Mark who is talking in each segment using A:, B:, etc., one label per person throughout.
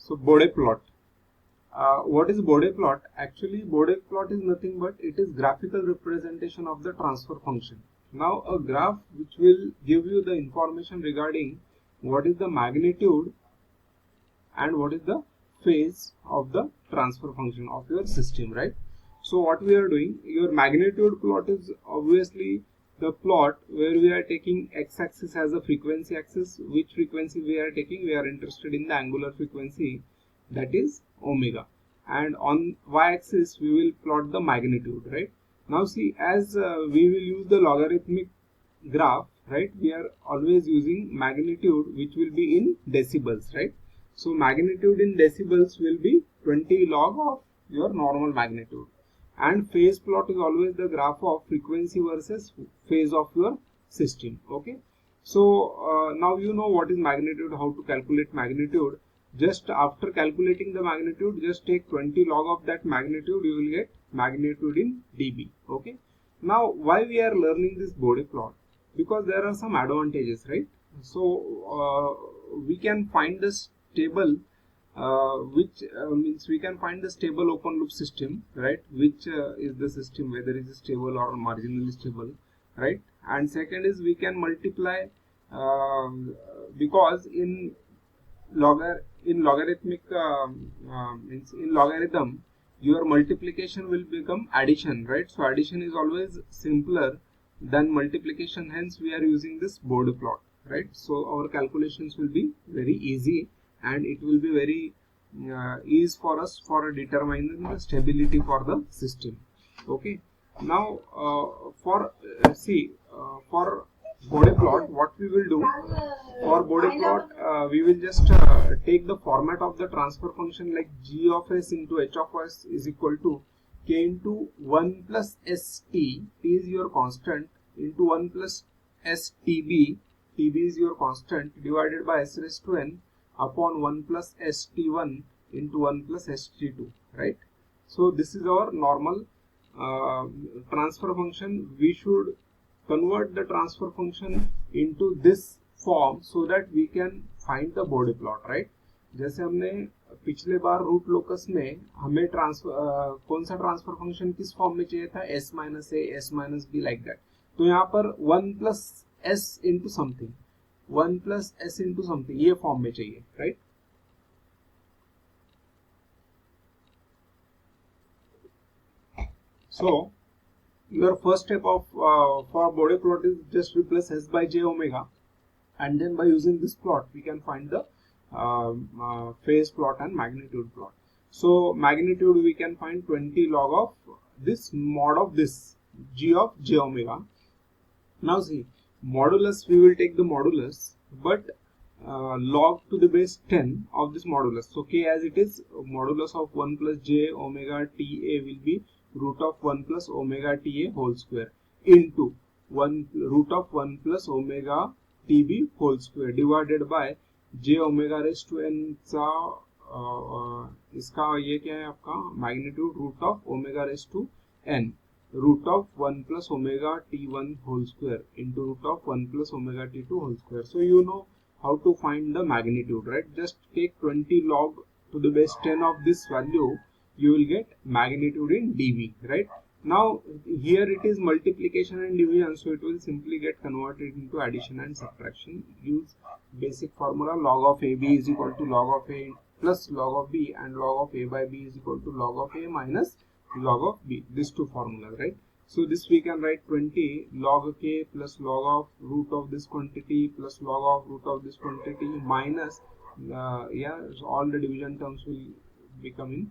A: So Bode plot. What is Bode plot? Actually, Bode plot is nothing but it is graphical representation of the transfer function. Now, a graph which will give you the information regarding what is the magnitude and what is the phase of the transfer function of your system, right? So what we are doing, your magnitude plot is obviously the plot where we are taking x-axis as a frequency axis. Which frequency we are taking? We are interested in the angular frequency, that is omega, and on y-axis we will plot the magnitude, right? Now see, as we will use the logarithmic graph, right? We are always using magnitude which will be in decibels, right? So magnitude in decibels will be 20 log of your normal magnitude, and phase plot is always the graph of frequency versus phase of your system. Okay, so now you know what is magnitude, how to calculate magnitude. Just after calculating the magnitude, just take 20 log of that magnitude, you will get magnitude in dB. Okay, now why we are learning this Bode plot? Because there are some advantages, right? So we can find this table which means we can find the stable open loop system, right? Which is the system whether it is stable or marginally stable, right? And second is we can multiply because in logarithmic means in logarithm your multiplication will become addition, right? So addition is always simpler than multiplication, hence we are using this Bode plot, right? So our calculations will be very easy and it will be very easy for us for determining the stability for the system. Okay, now for Bode plot, what we will do for Bode plot, we will just take the format of the transfer function like g of s into h of s is equal to k into 1 plus st, t is your constant, into 1 plus stb, tb is your constant, divided by s raised to n upon 1 plus st1 into 1 plus st2, right? So this is our normal transfer function. We should convert the transfer function into this form so that we can find the Bode plot, right? जैसे हमने पिछले बार root locus में हमें transfer कौन सा transfer function किस form में चाहिए था, s minus A S minus be like that. तो यहाँ पर 1 plus S into something, 1 plus S into something ये फॉर्म में चाहिए, right? So your first step of for Bode plot is just replace s by j omega, and then by using this plot we can find the phase plot and magnitude plot. So magnitude we can find 20 log of this mod of this g of j omega. Now see, modulus, we will take the modulus, but log to the base 10 of this modulus. So k as it is, modulus of 1 plus j omega ta will be root of 1 plus omega ta whole square into 1 root of 1 plus omega tb whole square divided by j omega raised to n चा इसका ये क्या है आपका magnitude root of omega raised to n root of 1 plus omega t1 whole square into root of 1 plus omega t2 whole square. So you know how to find the magnitude, right? Just take 20 log to the base 10 of this value, you will get magnitude in dB, right? Now here it is multiplication and division, so it will simply get converted into addition and subtraction. Use basic formula, log of ab is equal to log of a plus log of b, and log of a by b is equal to log of a minus log of b. These two formulas, right? So this we can write 20 log k plus log of root of this quantity plus log of root of this quantity minus so all the division terms will become in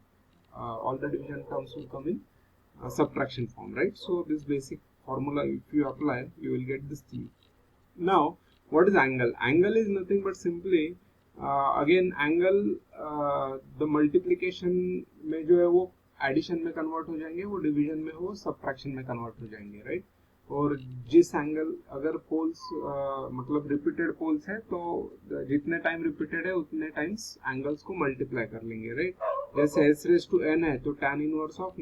A: subtraction form, right? So this basic formula if you apply, you will get this thing. Now what is angle? Angle is nothing but simply again angle the multiplication में जो है वो addition में convert हो जाएंगे, वो division में वो सब्ट्रैक्शन में कन्वर्ट हो जाएंगे, राइट? और जिस एंगल अगर पोल्स मतलब रिपीटेड पोल्स है तो जितने टाइम रिपीटेड है उतने टाइम्स एंगल्स को मल्टीप्लाई कर लेंगे, राइट? जैसे s raised to n है तो tan inverse of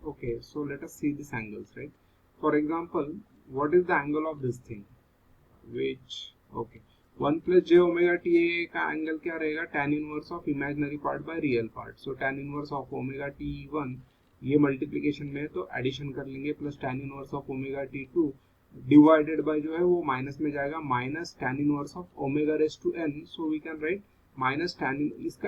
A: okay, so let us see these angles, right? For example, what is the angle of this thing, which okay, 1 plus J omega T का angle क्या रहेगा, tan inverse of imaginary part by real part. So tan inverse of omega T one ये multiplication में है तो addition कर लेंगे, plus tan inverse of omega T two divided by जो है वो माइनस में जाएगा, minus tan inverse of omega raise to n. So we can write minus tan,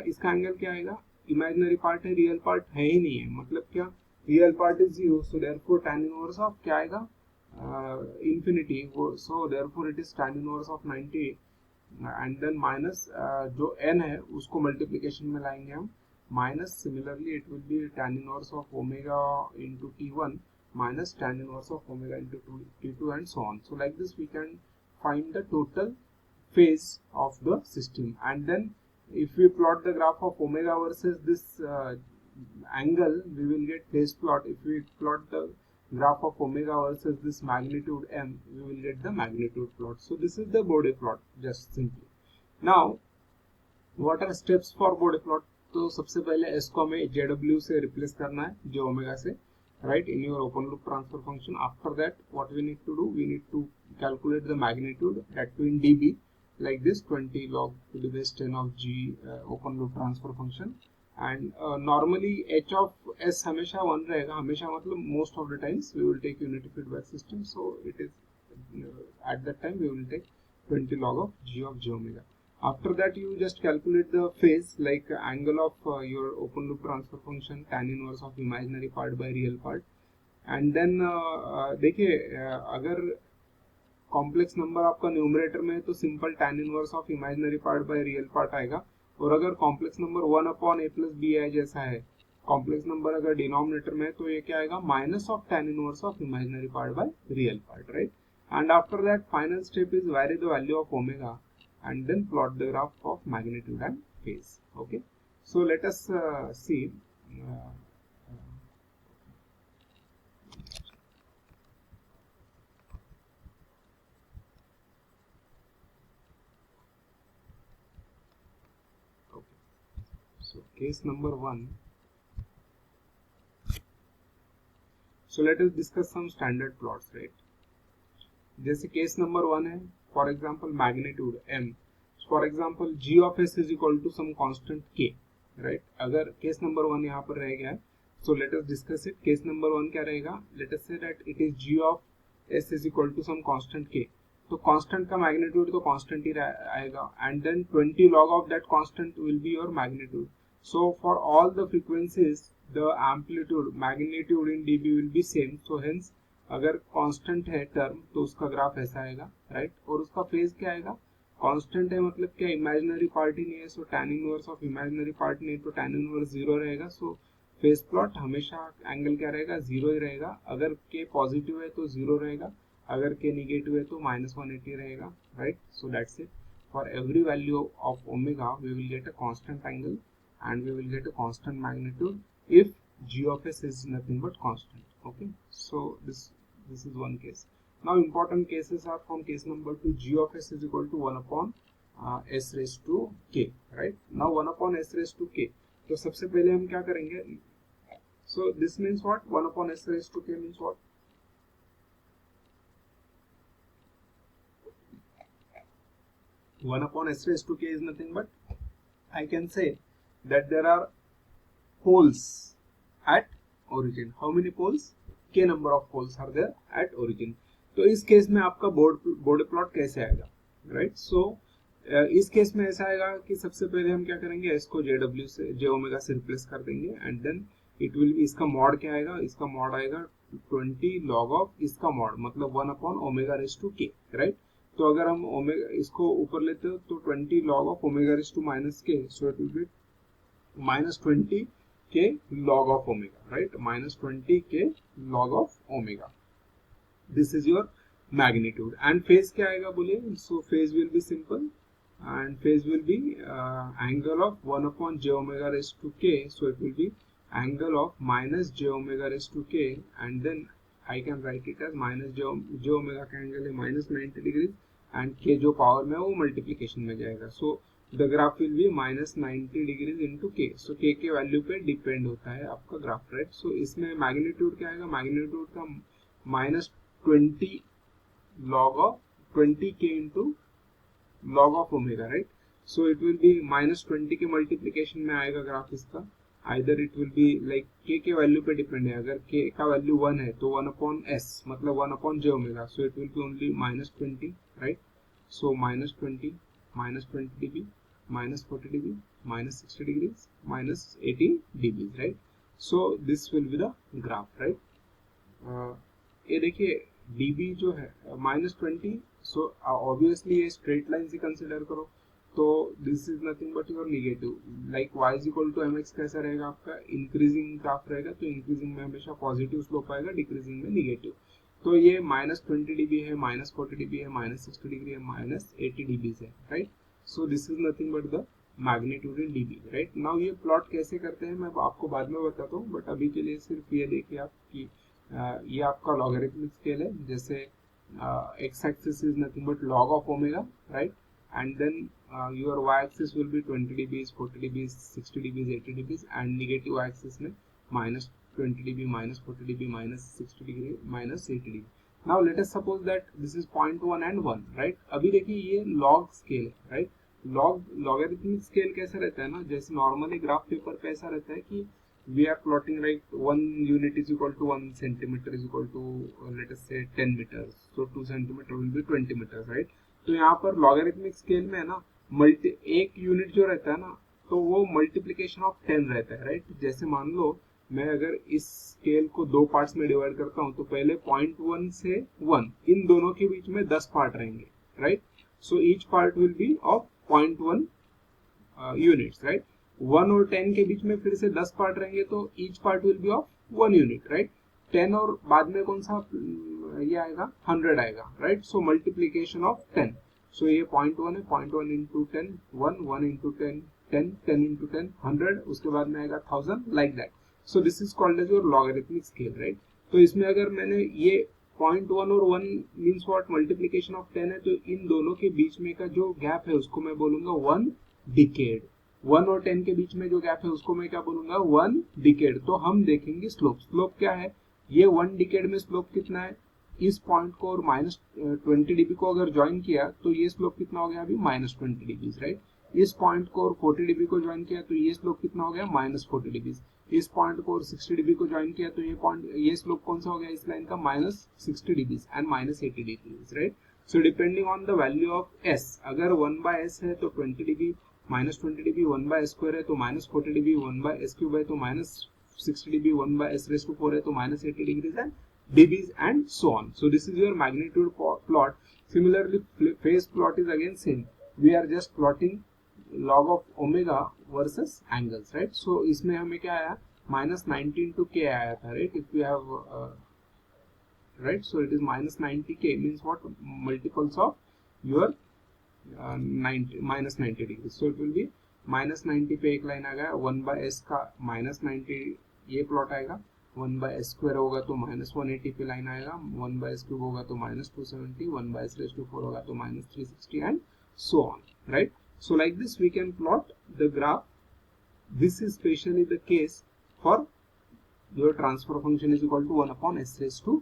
A: इसका एंगल क्या आएगा, इमेजिनरी पार्ट है, रियल पार्ट है ही नहीं है, मतलब क्या, real part is 0. So therefore tan inverse of क्या आएगा, infinity. So therefore it is tan inverse of 90 and then minus जो n है उसको मल्टीप्लीकेशन में लाएंगे हम, minus similarly it will be tan inverse of omega into t1 minus tan inverse of omega into t2 and so on. So like this we can find the total phase of the system, and then if we plot the graph of omega versus this angle, we will get phase plot. If we plot the graph of omega versus this magnitude m, we will get the magnitude plot. So this is the Bode plot, just simply. Now what are steps for Bode plot? तो सबसे पहले s को हमें jw से replace करना है, j omega से, right, in your open loop transfer function. After that what we need to do, we need to calculate the magnitude, that too in dB, like this 20 log to the base 10 of g open loop transfer function. And normally h of s हमेशा 1 रहेगा, हमेशा मतलब most of the times we will take unity feedback system, so it is at that time we will take 20 log of j omega. After that you just calculate the phase, like angle of your open loop transfer function, tan inverse of imaginary part by real part. And then देखिए अगर complex number आपका numerator में है तो simple tan inverse of imaginary part by real part आएगा, और अगर complex number 1 upon a plus B I जैसा है, कॉम्प्लेक्स नंबर अगर डिनोमिनेटर में है तो ये क्या आएगा, minus of tan inverse of imaginary part by real part, right. And after that final step is very the value of omega and then plot the graph of magnitude and phase. Okay, so let us see okay, so case number 1. So let us discuss some standard plots, right. जैसे case number 1 है, for example magnitude m, for example g of s is equal to some constant k, right. अगर case number 1 यहाँ पर रह गया है, so let us discuss it. Case number 1 क्या रहेगा, let us say that it is g of s is equal to some constant k. तो constant का मैग्नीट्यूड तो कांस्टेंट ही आएगा, and then 20 log of that constant will be your magnitude. So for all the frequencies the amplitude magnitude in dB will be same. So hence अगर constant है term तो उसका graph ऐसा आएगा, राइट. और उसका फेज क्या आएगा, कांस्टेंट है मतलब क्या, इमेजिनरी पार्ट ही नहीं है, सो tan inverse of imaginary part नहीं तो tan इनवर्स 0 रहेगा. सो फेज प्लॉट हमेशा एंगल क्या रहेगा, 0 ही रहेगा. अगर k पॉजिटिव है तो 0 रहेगा, अगर k नेगेटिव है तो -180 रहेगा, right. So that's it. For every value of omega we will get a constant angle and we will get a constant magnitude if g of s is nothing but constant. Okay, so this is one case. Now important cases are from case number 2, g of s is equal to 1 upon s raised to k, right. Now 1 upon s raised to k, तो सबसे पहले हम क्या करेंगे, so this means what, 1 upon s raised to k means what, 1 upon s raised to k is nothing but I can say that there are poles at origin. How many poles, k number of poles are there at origin. तो इस case में आपका board plot कैसे आएगा, right. सो इस case में ऐसा आएगा कि सबसे पहले हम क्या करेंगे, s को jw से j ओमेगा से रिप्लेस कर देंगे, and then it will be, इसका मॉड क्या आएगा, इसका मॉड आएगा 20 log ऑफ इसका मॉड, मतलब 1 upon omega raise to k, right. तो अगर हम ओमेगा इसको ऊपर लेते हो तो 20 log of omega raise to minus k, so it will be -20 k log of omega, right, -20 k log of omega. This is your magnitude. And phase क्या आएगा बोलिए, so phase will be simple, and phase will be angle of 1 upon j omega raised to k, so it will be angle of minus j omega raised to k, and then I can write it as minus j omega का angle है -90 degree, and k जो power में है वो multiplication में जाएगा. So the graph will be -90 degrees into k. So k के value पे डिपेंड होता है आपका ग्राफ, राइट. सो इसमें मैग्नीट्यूड क्या आएगा, मैग्नीट्यूड का -20 log of 20k into log of omega, right? So it will be -20 के मल्टीप्लीकेशन में आएगा ग्राफ इसका. Either it will be like k के वैल्यू पे डिपेंड है. अगर k का वैल्यू 1 है तो 1/s मतलब 1/j omega. So it will be only -20, right? So -20, -20 dB, -40 dB, -60 degrees, -80 dB, right? So this will be the graph, right? ये देखिए dB जो है -20, so obviously ये स्ट्रेट लाइन से कंसिडर करो, तो this is nothing but your negative. Like y is equal to mx कैसा रहेगा आपका, इंक्रीजिंग ग्राफ रहेगा, तो इंक्रीजिंग में हमेशा पॉजिटिव स्लोप आएगा, डिक्रीजिंग में नेगेटिव. तो ये -20 dB है, -40 dB है, -60 डिग्री है, -80 dB है, right? So this is nothing but the magnitude in dB, right? Now ये प्लॉट कैसे करते हैं मैं आपको बाद में बताता हूँ, बट अभी के लिए सिर्फ ये देखिए आप कि ये आपका लॉगरिथमिक स्केल है. जैसे x axis is nothing but log of omega, right? And then your y axis will be 20 dB, 40 dB, 60 dB, 80 dB, and negative y axis में -20 dB, -40 dB, -60 degree, -80 dB. Now let us suppose that this is 0.1 and 1, right? अभी देखिए ये log scale है, right? Logarithmic scale कैसा रहता है ना, जैसे नॉर्मली ग्राफ पेपर पे ऐसा रहता है कि we are plotting like 1 unit is equal to 1 centimeter is equal to let us say 10 meters, so 2 centimeter will be 20 meters, right? तो यहाँ पर लॉगरिथमिक स्केल में है ना, एक यूनिट जो रहता है ना, तो वो मल्टीप्लीकेशन ऑफ 10 रहता है, राइट? जैसे मान लो मैं अगर इस स्केल को दो पार्ट्स में डिवाइड करता हूँ, तो पहले 0.1 से 1 इन दोनों के बीच में 10 पार्ट रहेंगे, right? So each part will be of 0.1 units, right? 1 और 10 के बीच में फिर से 10 पार्ट रहेंगे, तो each part will be of 1 unit, right? 10 और बाद में कौन सा ये आएगा, 100 आएगा, राइट? So multiplication of 10. सो ये 0.1 है, 0.1 इंटू 10 1, 1 इंटू 10 10, 10 इंटू 10 100, उसके बाद में आएगा 1000, like that. So this is called as your logarithmic scale, right? तो इसमें अगर मैंने ये 0.1 और 1 मीन्स व्हाट, मल्टीप्लीकेशन ऑफ 10 है, तो इन दोनों के बीच में का जो गैप है उसको मैं बोलूंगा 1 डिकेड. 1 और 10 के बीच में जो गैप है उसको मैं क्या बोलूंगा, 1 डिकेड. तो हम देखेंगे स्लोप क्या है. ये 1 डिकेड में स्लोप कितना है, इस पॉइंट को और -20 dB को अगर ज्वाइन किया तो ये स्लोप कितना हो गया अभी, -20 dB, राइट? इस पॉइंट को और 40 dB को ज्वाइन किया तो ये स्लोप कितना हो गया, -40 dB. इस पॉइंट को और 60 dB को ज्वाइन किया तो ये स्लोप कौन सा हो गया इस लाइन का, -60 dB and -80 dB, right? So depending on the value of s, अगर 1/s है तो 20 dB, -20 dB, 1/s² है तो -40 dB, 1/s³ है तो -60 dB, 1/s⁴ है तो -80 degrees and dBs and so on. So this is your magnitude plot. Similarly, phase plot is again same. We are just plotting log of omega versus angles, right? So इसमें हमें क्या आया, -90 into k आया था, right? If we have right, so it is -90k means what, multiples of your -90 degrees. So it will be -90 पे एक line आ गया, 1/s का -90 ये प्लॉट आएगा, 1/s² होगा तो -180 पे लाइन आएगा, 1/s³ होगा तो -270, 1/s⁴ होगा तो -360 and so on, right? So like this we can plot the graph. This is especially the case for your transfer function is equal to 1/s⁴,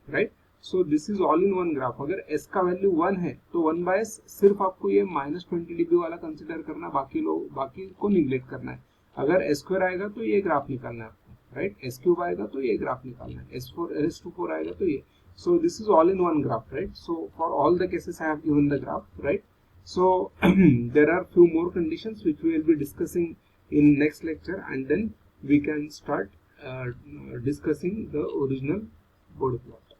A: right? So this is all in one graph. अगर s का value 1 है तो 1/s सिर्फ आपको ये -20 dB वाला consider करना, बाकी को निग्लेक्ट करना है. अगर s² आएगा तो ये ग्राफ निकालना है आपको, राइट? s³ आएगा तो ये ग्राफ निकालना है, s⁴ आएगा तो ये. So this is all in one graph, right? So for all the cases I have given the graph, right? So there are few more conditions which we will be discussing in next lecture, and then we can start discussing the original body plot.